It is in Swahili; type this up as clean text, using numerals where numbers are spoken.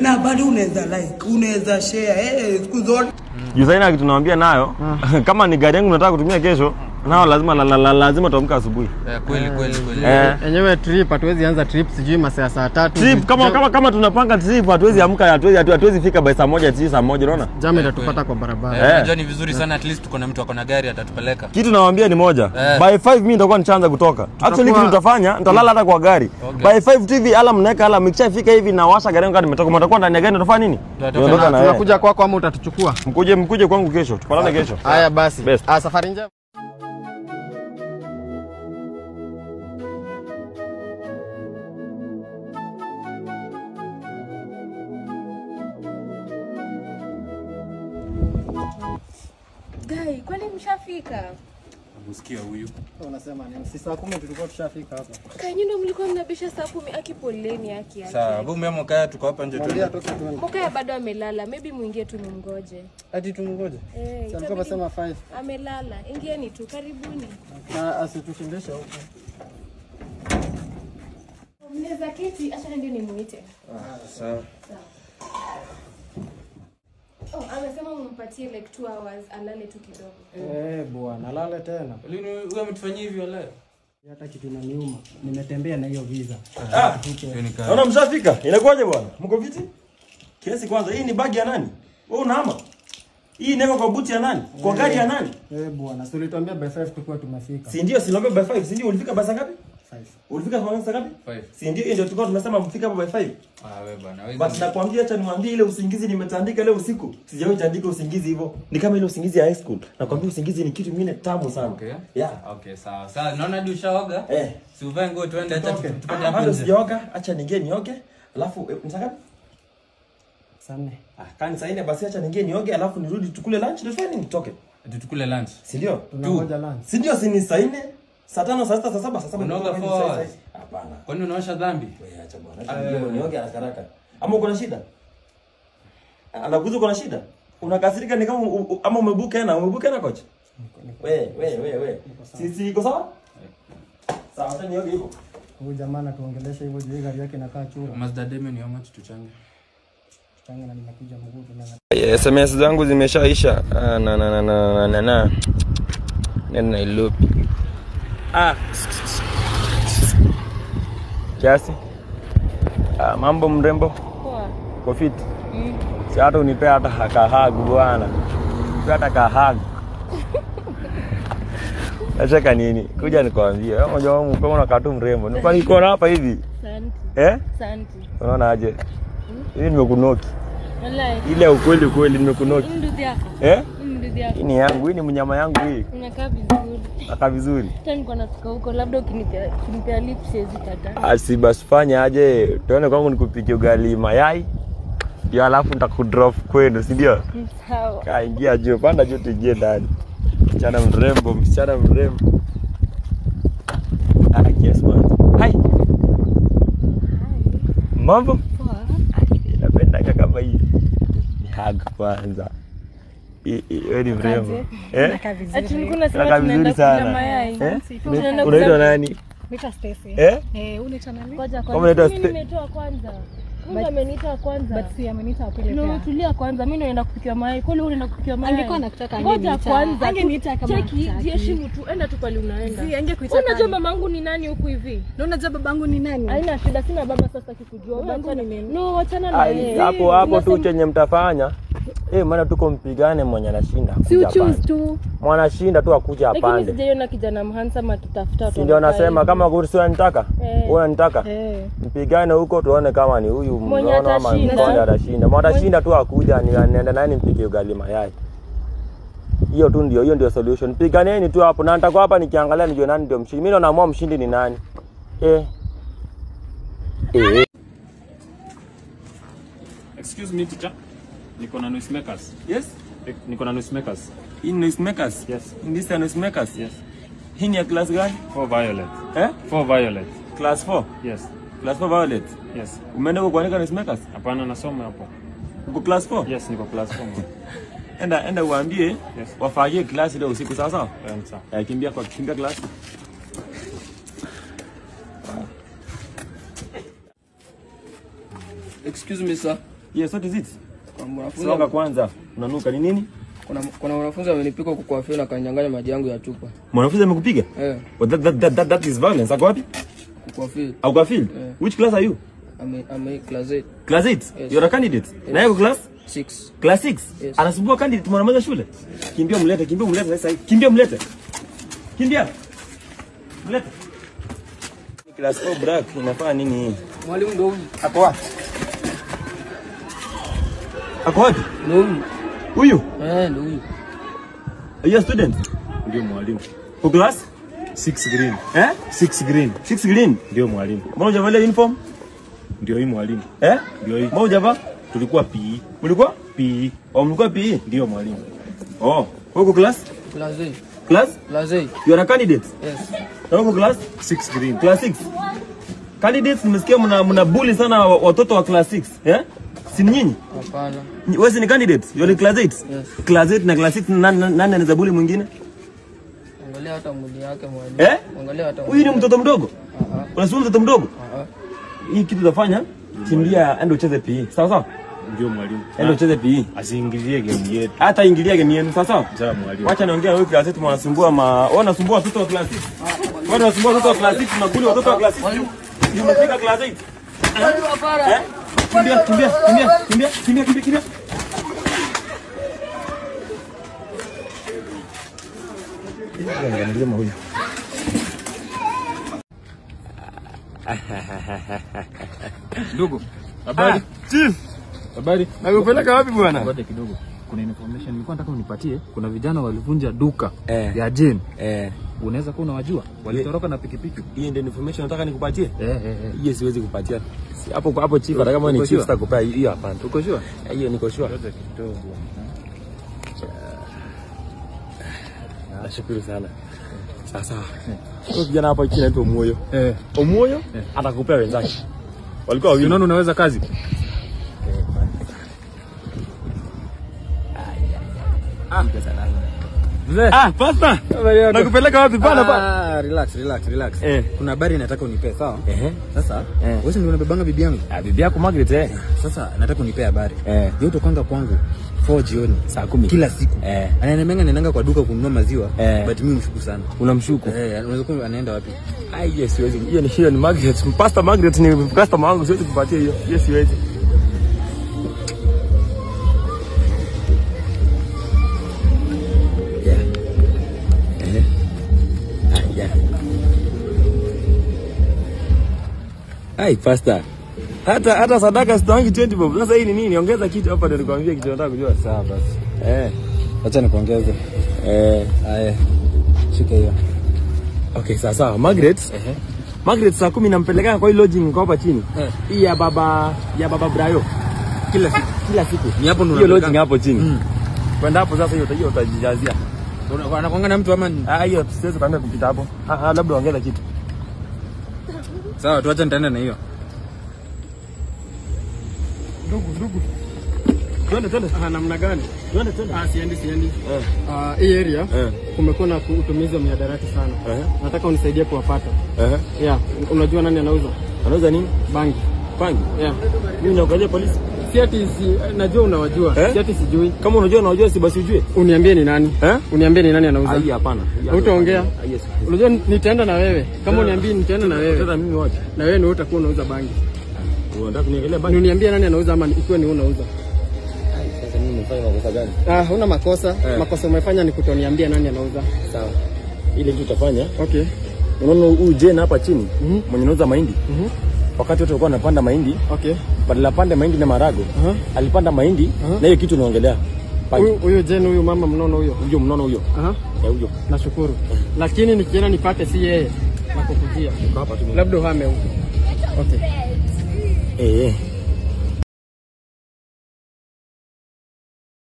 Na bado unaweza like, unaweza share siku zote. Yusaina kitu naambia nayo kama ni gari yangu nataka kutumia kesho nao lazima tuamke asubuhi. Kweli. Enyewe trip hatuwezi anza trip sijui masaa saa 3. Trip kama tunapanga trip hatuwezi amka hatuwezi fika by saa 1 saa 1 unaona? Jamu itatupata kwa barabara. Unajua ni vizuri sana at least tuko na mtu akona gari atatupeleka. Kitu nawaambia ni moja. By 5 mimi nitakuwa nichaanza kutoka. Actually kitu tutafanya nitalala hata kwa gari. By 5 TV alarm naweka alarm nikishafika hivi na washa gari yangu nimetoka mtakuwa ndani ya gari tutafanya nini? Tunakuja kwako ama utatuchukua? Mkuje kwangu kesho. Tupatane kesho. Haya basi. Safari njema. Guy, kwani mshafika? Usikia huyu. Unasema nini? Si saa 10 tulikuwa tushafika hapa. Kanyi ndo mlikuwa mnabisha saa 10 akipoleni yake. Sawa, wewe mimi mkaya tuko hapa nje tu. Mkaya bado amelala, maybe muingie tu mngoje. Hadi tumngoje? Sasa nasema 5. Amelala. Ingieni tu, karibuni. Na asitushindishe huko. Mnaweza keti, acha ndio nimuite. Sawa. Amesema umpatie like 2 hours alale tu kidogo. Bwana, alale tena. Lini wewe umetufanyia hivyo leo? Hata kitu inaniuma. Nimetembea na hiyo visa. Naona mshafika. Inakuwaje bwana? Mko viti? Kiasi kwanza hii ni bagi ya nani? Wewe unahama? Hii niko kwa buti ya nani? Kwa gari ya nani? Bwana, si ulituambia by 5 tulikuwa tumefika. Si ndio silombe by 5, si ndio ulifika by saa ngapi? 5. Ulifika kwa saa ngapi? 5. Si ndio ndio tulikuwa tumesema mfika hapo by 5. Wewe bwana, wewe. But nakwambia acha niwaambie ile usingizi nimetandika leo usiku. Sijawahi tandika usingizi hivyo. Ni kama ile usingizi ya high school. Nakwambia usingizi ni kitu kingine tamu sana. Okay. Yeah. Okay, sawa. Sawa, naona hadi ushaoga? Si uvae nguo tuende acha tupate hapo. Bado sijaoga, acha ningie nioge. Alafu nitaka Sana. kani saa 4 basi acha ningie nioge alafu nirudi tukule lunch ndio fine nitoke. Tukule lunch. Si ndio? Tunangoja lunch. Si ndio si ni saa 4, saa 5, saa 6, saa 7, saa 7. Unaoga 4 hours. Hapana. Kwani unaosha dhambi? Wewe acha bwana. Acha nioge haraka. Ama uko na shida? Anakuza uko na shida? Unakasirika ni kama ama umebuka na coach? Wewe. Sisi iko sawa? Sawa, acha nioge hivyo. Huyu jamaa anatuongelesha hivyo juu gari yake inakaa chura. Mazda Demon how much tuchange? Tuchange na nimekuja mguu na SMS zangu zimeshaisha. Na. Nenda ilopi. Kiasi. Mambo mrembo. Poa. Kofit. Si hata unipe hata hug bwana. Hata kahag. Nacheka nini? Kuja nikwambie. Wewe unajua wewe kama unakaa tu mrembo. Nilikuwa niko hapa hivi. Asante. Asante. Unaona aje? Hii nimekunoki. Wallahi. Ile ukweli nimekunoki. Ndugu yako. Ndugu yako. Hii ni yangu, hii ni mnyama yangu hii. Unakaa vizuri. Nakaa vizuri. Tena niko nafika huko labda ukinipea lips siwezi kataa. Asi basi fanya aje. Tuone kwangu nikupikie ugali mayai. Ndio alafu nitakudrop kwenu, si ndio? Sawa. Kaingia juu, panda juu tujie ndani. Msichana mrembo. Yes man. Hi. Mambo? Poa. Napenda kama hii. Ni hug kwanza. Wewe ni mrembo. Nakaa vizuri. Ati nilikuwa nasema tunaenda kula mayai. Unaitwa nani? Naitwa Stacy. Unaitwa nani? Ngoja kwanza. Mimi nimetoa kwanza. Mungu ameniita kwanza. But si ameniita pale pia. No, tulia kwanza. Mimi naenda kupikia mayai. Kwani wewe unaenda kupikia mayai? Angekuwa anakutaka ngoja kwanza. Angeniita kama cheki, jiheshimu tu. Enda tu pale unaenda. Si angekuita. Unajua mamangu ni nani huku hivi? Na unajua babangu ni nani? Haina shida, sina baba sasa kikujua. Babangu ni nani? No, achana na yeye. Hapo tu chenye mtafanya. Maana tuko mpigane mwenye anashinda. Si choose tu. Mwana shinda tu akuja apande. Lakini sijaiona kijana mhandsome akitafuta tu. Si ndio nasema kama kursi unanitaka? Wewe unanitaka? Mpigane huko tuone kama ni huyu mnono ama mmoja atashinda. Mwana atashinda tu akuja nienda nani mpige ugali mayai. Hiyo ndio solution. Piganeni tu hapo na nitakuwa hapa nikiangalia nijue nani ndio mshindi. Mimi naamua mshindi ni nani. Excuse me teacher. Niko na noisemakers. Yes? Niko na noisemakers. In noisemakers? Yes. In this noisemakers? Yes. Hii ni class gani? 4 violet. 4 violet. Class 4? Yes. Class 4 violet? Yes. Umeenda kuandika noisemakers? Hapana, nasoma hapo. Uko class 4? Yes, niko class 4. Enda uambie wafagie class leo usiku sawa sawa? Sawa. Kimbia class. Excuse me sir. Yes, what is it? Songa kwanza. Unanuka ni nini? Kuna wanafunzi wamenipika kwa feo na kanyang'anya maji yangu ya chupa. Mwanafunzi amekupiga? Well, that is violence. Ako wapi? Kwa field. Au kwa field? Which class are you? I'm class 8. Class 8? Yes. You're a candidate? Yes. Na yako class? 6. Class 6? Yes. Anasumbua candidate mwanamaliza shule? Kimbia mlete sasa hivi. Kimbia mlete. Mlete. Class 4 break inafanya nini hii? Mwalimu ndio huyu. Ako wapi? Ndio huyu. Huyu? Ndio huyu. Are you a student? Ndio mwalimu. Kwa class 6 green. 6 green. 6 green? Ndio mwalimu. Mbona hujavalia uniform? Ndio hii mwalimu. Ndio hii. Mbona hujavaa? Tulikuwa PE. Ulikuwa? PE. Mlikuwa PE? Ndio mwalimu. Uko class? Class 8. Class 8. You are a candidate? Yes. Na uko class 6 green. Class 6. Candidates nimesikia mna bully sana watoto wa class 6. Si nyinyi? Hapana. Wewe ni candidate? You are class 8? Yes. Class 8 na class 6 nani anaweza bully mwingine? Angalia hata mwili yake mwalimu. Angalia hata. Huyu ni mtoto mdogo? Unasema mtoto mdogo? Hii kitu utafanya, kimbia ende ucheze PE. Sawa sawa? Ndio mwalimu. Ende ucheze PE. Asiingilie game yetu. Hata ingilia game yenu, sawa sawa? Sawa mwalimu. Wacha naongea wewe class 8 mwanasumbua wanasumbua watoto wa class 6. Wanasumbua watoto wa class 6 na bully watoto wa class 6. Umefika class 8. Kimbia. Angalia huyu. Ndugu, habari? Chief. Habari? Nakupeleka wapi bwana? Ngoja kidogo. Kuna information nilikuwa nataka unipatie. Kuna vijana walivunja duka ya Jane. Unaweza kuwa unawajua? Walitoroka na pikipiki. Hii ndio information nataka nikupatie? Hiyo siwezi kupatia. Hapo chief, hata kama ni chief sitakupea hiyo hapana. Uko sure? Hiyo niko sure. Ngoja kidogo. Nashukuru sana. Sasa. Huyo kijana hapa chini anaitwa Omoyo. Omoyo atakupea wenzake. Walikuwa wawili. Unaona unaweza kazi? Pasta. Nakupeleka wapi bana bana? Relax. Kuna habari nataka unipe, sawa? Sasa, wewe ndio unabebanga bibi yangu? Bibi yako Margaret Sasa nataka unipe habari. Yeye utokanga kwangu 4 jioni saa 10 kila siku. Ananemanga ninaenda kwa duka kununua maziwa, but mimi mshuku sana. Unamshuku? Unaweza kuwa anaenda wapi? Yes, siwezi. Hiyo ni Margaret. Pastor Margaret ni customer wangu, siwezi kupatia hiyo. Yes, siwezi. Ai, pastor. Hata sadaka sitaangi 20 bob. Sasa hii ni nini? Ongeza kitu hapa ndio nikwambie kitu nataka kujua. Sawa basi. Acha nikuongeze. Haya. Shika hiyo. Okay, sawa. Margaret. Margaret saa 10 nampeleka kwa ile lodging kwa hapa chini. Hii ya baba Brayo. Kila siku. Ni hapo ndo hiyo lodging hapo chini. Kwenda hapo sasa hiyo utajijazia. Anakuanga na mtu ama hiyo siwezi kwenda kupita hapo. Labda ongeza kitu. Sawa, tuache nitaenda na hiyo. Ndugu. Twende. Namna gani? Twende. Siendi. Hii area kumekuwa na utumizi wa mihadarati sana. Nataka unisaidie kuwapata. Unajua nani anauza? Anauza nini? Bangi. Mimi naangalia polisi. Si ati najua unawajua. Si ati sijui. Kama unajua si basi ujue. Uniambie ni nani? Uniambie ni nani anauza? Hapana. Utaongea? Yes. Unajua nitaenda na wewe. Kama uniambie nitaenda na wewe. Sasa mimi wacha. Na wewe ndio utakuwa unauza bangi. Unataka kuniangalia bangi? Uniambie nani anauza ama ikiwa ni unauza. Sasa mimi nimefanya makosa gani? Huna makosa. Makosa umefanya ni kutoniambia nani anauza. Sawa. Ile kitu utafanya. Okay. Unaona huyu Jane hapa chini mwenye anauza mahindi. Wakati wote alikuwa anapanda mahindi. Okay. Badala pande mahindi na marago. Alipanda mahindi na hiyo kitu unaongelea. Huyo Jane, huyo mama mnono huyo. Huyo mnono huyo. Huyo. Nashukuru. Lakini nikienda nipate si yeye nakukujia. Hapa tu. Labda uhame huko. Okay.